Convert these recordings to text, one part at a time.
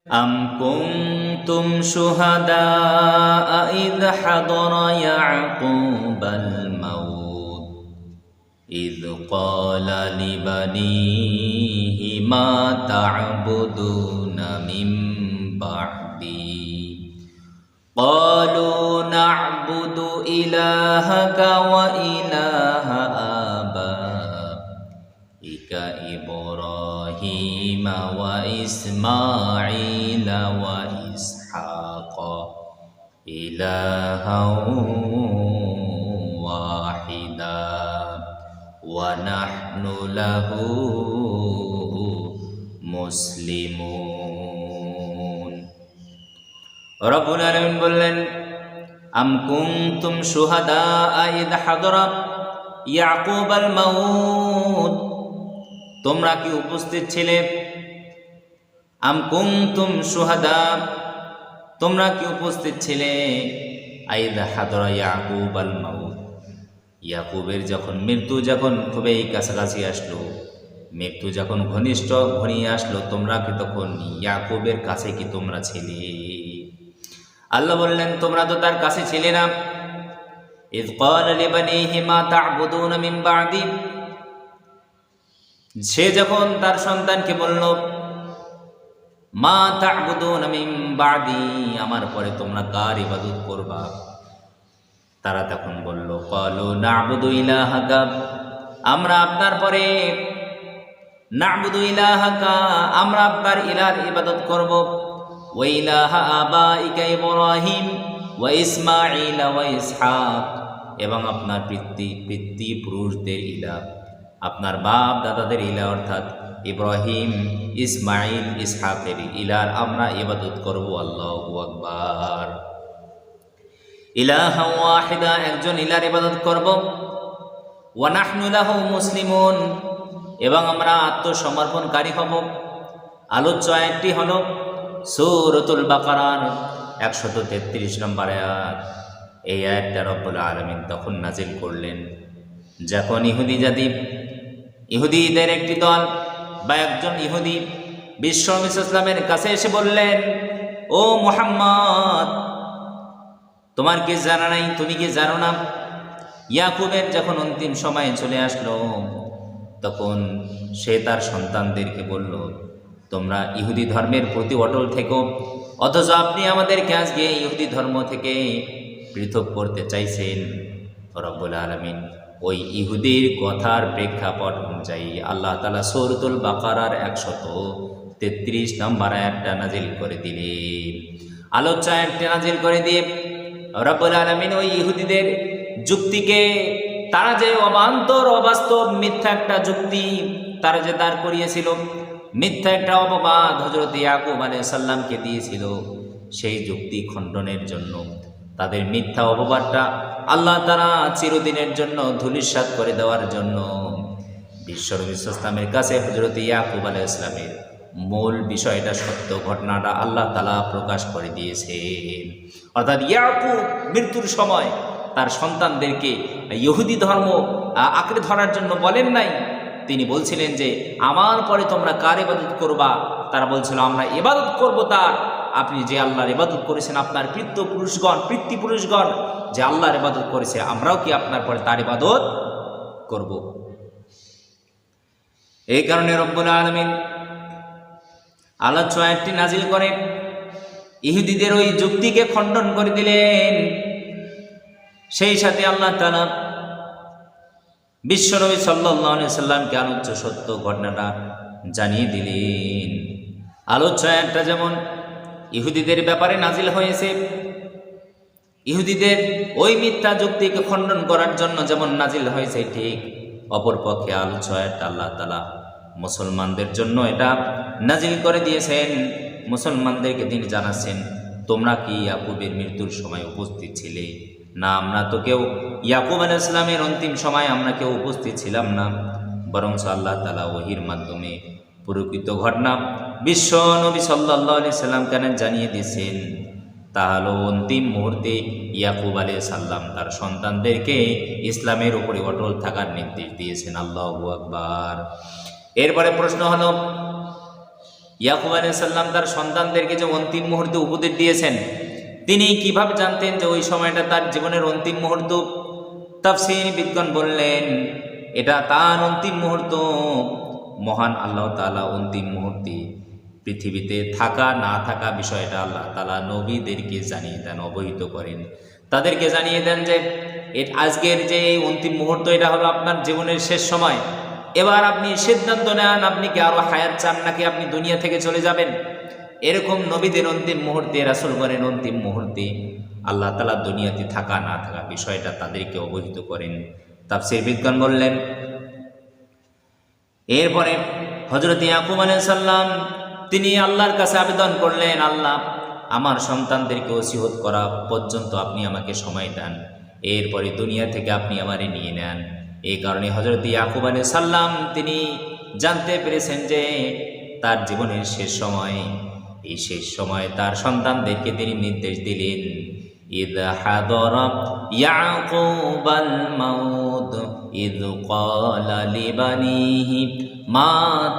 أم كنتم شهداء إذ حضر يعقوب الموت إذ قال لبنيه ما تعبدون من بعدي قالوا نعبد إلهك وإله آبائك إبراهيم وإسماعيل وإسحاق إلها واحدا ونحن له মুসলিমুন। রব্বুল আলামিন বললেন, আম কুনতুম শুহাদা ইয হাদরা ইয়াকুব আল মাউত, তোমরা কি উপস্থিত ছিলে? আম কুনতুম শুহাদা, তোমরা কি উপস্থিত ছিলে? ইয হাদরা ইয়াকুব আল মাউত, ইয়াকুবের যখন মৃত্যু যখন খুবই কাছাকাছি আসলো, মৃত্যু যখন ঘনিয়ে আসলো, তোমরা কি তখন ইয়াকুবের কাছে কি তোমরা ছিলে? আল্লাহ বললেন, তোমরা তো তার কাছে ছিলে না। ইয ক্বালা লিবানিহি মা তা'বুদুনা মিন বা'দি, সে যখন তার সন্তানকে বলল, মা তা'বুদুনা মিন বা'দি, আমার পরে তোমরা কার ইবাদত করবা? তারা তখন বলল, ক্বালু না'বুদু ইলাহাকা, আমরা আপনার পরে না'বুদু ইলাহাকা, আমরা আপনার ইলাহর ইবাদত করব, ওয়া ইলাহা আবাইকা ইব্রাহিম ওয়া ইসমাঈল ওয়া ইসহাক, এবং আপনার পিতৃপুরুষদের ইলাহ, আপনার বাপ দাদাদের ইলাহ অর্থাৎ ইব্রাহিম, ইসমাঈল, ইসহাকের ইলাহর আমরা ইবাদত করব। আল্লাহু আকবার। ইলাহা ওয়াহিদা, একজন ইলাহর ইবাদত করব। ওয়া নাহনু লাহু মুসলিমুন, এবং আমরা আত্মসমর্পণকারী হব। আলোচ্য আয়াতটি হল সূরাতুল বাকারার 133 নম্বর আয়াত। এই আয়াতটা রব্বুল আলামিন তখন নাজিল করলেন যখন ইহুদিদের একটি দল বা একজন ইহুদি বিশ্বনবী সাল্লাল্লাহু আলাইহি ওয়াসাল্লামের কাছে এসে বললেন, ও মুহাম্মদ, তোমার কি জানা নাই, তুমি কি জানো না? ইয়াকুবের যখন অন্তিম সময় চলে আসলো, তখন সে তার সন্তানদেরকে বলল, তোমরা ইহুদি ধর্মের প্রতি অটল থেকো, অথচ আপনি আমাদেরকে আজকে ইহুদি ধর্ম থেকে পৃথক করতে চাইছেন। রব্বুল আলামিন ওই ইহুদির কথার প্রেক্ষাপট অনুযায়ী আল্লাহ তাআলা সূরাতুল বাকারার 133 নম্বর আয়াতটা নাজিল করে দিলেন। আলোচ্য আয়াতটা নাজিল করে দিয়ে রব্বুল আলামিন ওই ইহুদিদের যুক্তিকে, তারা যে অবান্তর অবাস্তব মিথ্যা একটা যুক্তি তারা যে দাঁড় করিয়েছিল, মিথ্যা একটা অপবাদ হযরত ইয়াকুব আলাইহিস সালামকে দিয়েছিল, সেই যুক্তি খণ্ডনের জন্য, তাদের মিথ্যা অপবাদটা আল্লাহ তাআলা চিরদিনের জন্য ধূলিসাৎ করে দেওয়ার জন্য বিশ্বনবী সাল্লাল্লাহু আলাইহি ওয়াসাল্লামের কাছে হযরত ইয়াকুব আলাইহিস সালামের মূল বিষয়টা, সত্য ঘটনাটা আল্লাহ তাআলা প্রকাশ করে দিয়েছেন। অর্থাৎ ইয়াকুব মৃত্যুর সময় তার সন্তানদেরকে ইহুদি ধর্ম আঁকড়ে ধরার জন্য বলেন নাই, তিনি বলছিলেন যে আমার পরে তোমরা কার ইবাদত করবা? তারা বলছিল, আমরা ইবাদত করব তার, আপনি যে আল্লাহর ইবাদত করেছেন, আপনার পিতৃপুরুষগণ যে আল্লাহর ইবাদত করেছে, আমরাও কি আপনার পরে তার ইবাদত করব? এই কারণে রব্বুল আলামিন আলোচ্য আয়াতটি নাজিল করে ইহুদিদের ওই যুক্তিকে খণ্ডন করে দিলেন। সেই সাথে আল্লাহ তাআলা বিশ্বনবী সাল্লাল্লাহু আলাইহি সাল্লামকে আলোচ্য সত্য ঘটনাটা জানিয়ে দিলেন। আলোচ্য আয়াতটা যেমন ইহুদিদের ব্যাপারে নাজিল হয়েছে, ইহুদিদের ওই মিথ্যা যুক্তিকে খণ্ডন করার জন্য যেমন নাজিল হয়েছে, ঠিক অপরপক্ষে আলোচ্য আয়াতটা আল্লাহ তাআলা মুসলমানদের জন্য এটা নাজিল করে দিয়েছেন। মুসলমানদেরকে তিনি জানাচ্ছেন, তোমরা কি ইয়াকুবের মৃত্যুর সময় উপস্থিত ছিলে? না, আমরা তো কেউ ইয়াকুব আলাইহিস সালামের অন্তিম সময় আমরা কেউ উপস্থিত ছিলাম না, বরং আল্লাহ তাআলা ওহীর মাধ্যমে প্রকৃত ঘটনা বিশ্ব নবী সাল্লাল্লাহু আলাইহি সাল্লাম কেন জানিয়ে দিয়েছেন। তা হলো অন্তিম মুহূর্তে ইয়াকুব আলাইহিস সালাম তার সন্তানদেরকে ইসলামের উপরে অটল থাকার নির্দেশ দিয়েছেন। আল্লাহু আকবার। এরপরে প্রশ্ন হলো, ইয়াকুব আলাইহিস সালাম তার সন্তানদেরকে যে অন্তিম মুহূর্তে উপদেশ দিয়েছেন, তিনি কিভাবে জানতেন যে ওই সময়টা তার জীবনের অন্তিম মুহূর্ত? তাফসীর বিদ্বান বললেন, এটা তার অন্তিম মুহূর্ত। মহান আল্লাহ তাআলা অন্তিম মুহূর্তে পৃথিবীতে থাকা না থাকা বিষয়টা আল্লাহ তাআলা নবীদেরকে জানিয়ে দেন, অবহিত করেন। তাদেরকে জানিয়ে দেন যে আজকের যে অন্তিম মুহূর্ত, এটা হলো আপনার জীবনের শেষ সময়। এবার আপনি সিদ্ধান্ত নেন, আপনি কি আরো হায়াত চান নাকি আপনি দুনিয়া থেকে চলে যাবেন। এরকম নবীদের অন্তিম মুহূর্তে, রাসূলগণের অন্তিম মুহূর্তে আল্লাহ তাআলা দুনিয়াতে থাকা না থাকা বিষয়টা তাদেরকে অবহিত করেন। তাফসীর বিদ্বান বললেন, এরপরে হযরত ইয়াকুব আলাইহিস সালাম তিনি আল্লাহর কাছে আবেদন করলেন, আল্লাহ, আমার সন্তানদেরকে ওসিয়ত করা পর্যন্ত আপনি আমাকে সময় দেন, এরপরে দুনিয়া থেকে আপনি আমারে নিয়ে নেন। এই কারণে হযরত ইয়াকুব আলাইহিস সালাম তিনি জানতে পেরেছেন যে তার জীবনের শেষ সময়, এই শেষ সময় তার সন্তানদেরকে তিনি নির্দেশ দিলেন, ইদ হাদরা ইয়াকুবাল মাউত ইদ ক্বালা লিবানিহি মা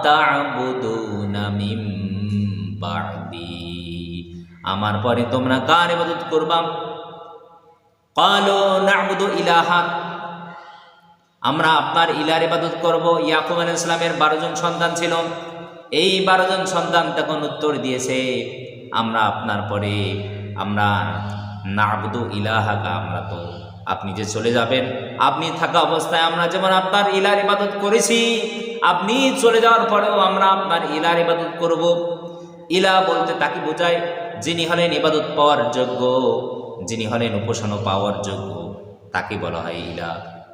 তা'বুদুনা মিন বা'দি, আমার পরে তোমরা কার ইবাদত করবা? ক্বালু না'বুদু ইলাহাক, আমরা আপনার ইলার ইবাদত করব। ইয়াকুব আলাইহিস সালামের 12 জন সন্তান ছিল। এই 12 জন সন্তান তখন উত্তর দিয়েছে, আমরা আপনার পরে আমরা না'বুদু ইলাহাকা, আমরা তো আপনি যে চলে যাবেন, আপনি থাকা অবস্থায় আমরা যেমন আপনার ইলার ইবাদত করেছি, আপনি চলে যাওয়ার পরেও আমরা আপনার ইলার ইবাদত করব। ইলা বলতে তাকে বোঝায় যিনি হলেন ইবাদত পাওয়ার যোগ্য, যিনি হলেন উপাসনা পাওয়ার যোগ্য, তাকে বলা হয় ইলা।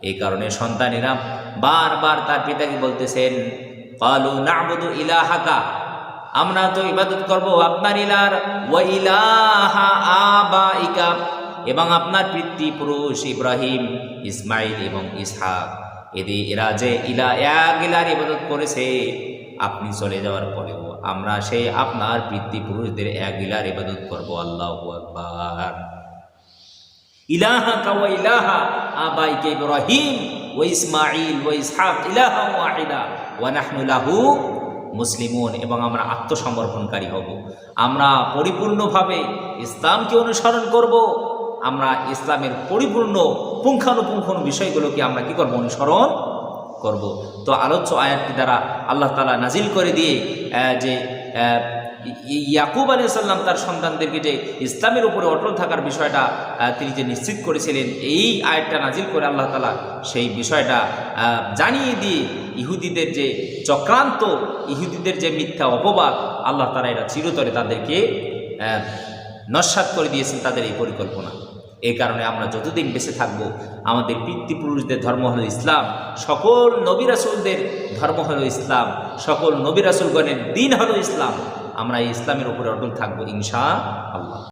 এই কারণে সন্তানেরা বারবার তার পিতাকে বলতেছেন, ক্বালু না'বুদু ইলাহাকা, আমরা তো ইবাদত করব আপনার ইলার, ওয়া ইলাহা আবাইকা, এবং আপনার পিতৃপুরুষ ইব্রাহিম, ইসমাইল এবং ইসহাক, এরা যে এক ইলার ইবাদত করেছে, আপনি চলে যাওয়ার পরেও আমরা সেই আপনার পিতৃপুরুষদের এক ইলার ইবাদত করব। আল্লাহু আকবার। ইলাহাকা ওয়া ইলাহা আবাইকা ইব্রাহিম ওয়া ইসমাইল ওয়া ইসহাক ইলাহা ওয়াহিদা ওয়া নাহনু লাহু মুসলিমুন, এবং আমরা আত্মসমর্পণকারী হব। আমরা পরিপূর্ণভাবে ইসলামকে অনুসরণ করব। আমরা ইসলামের পরিপূর্ণ পুঙ্খানুপুঙ্খ বিষয়গুলোকে আমরা কি করব? অনুসরণ করব। তো আলোচ্য আয়াতটি দ্বারা আল্লাহ তাআলা নাজিল করে দিয়ে যে ইয়াকুব আলাইহিস সালাম তার সন্তানদেরকে যে ইসলামের উপরে অটল থাকার বিষয়টা তিনি যে নিশ্চিত করেছিলেন, এই আয়াতটা নাজিল করে আল্লাহ তাআলা সেই বিষয়টা জানিয়ে দিয়ে ইহুদিদের যে চক্রান্ত, ইহুদিদের যে মিথ্যা অপবাদ, আল্লাহ তাআলা এটা চিরতরে তাদেরকে নস্যাৎ করে দিয়েছেন, তাদের এই পরিকল্পনা। এই কারণে আমরা যতদিন বেঁচে থাকব, আমাদের পিতৃপুরুষদের ধর্ম হলো ইসলাম, সকল নবী রাসূলদের ধর্ম হলো ইসলাম, সকল নবী রাসূলগণের দ্বীন হলো ইসলাম। আমরা এই ইসলামের উপরে অটল থাকবো ইনশাআল্লাহ।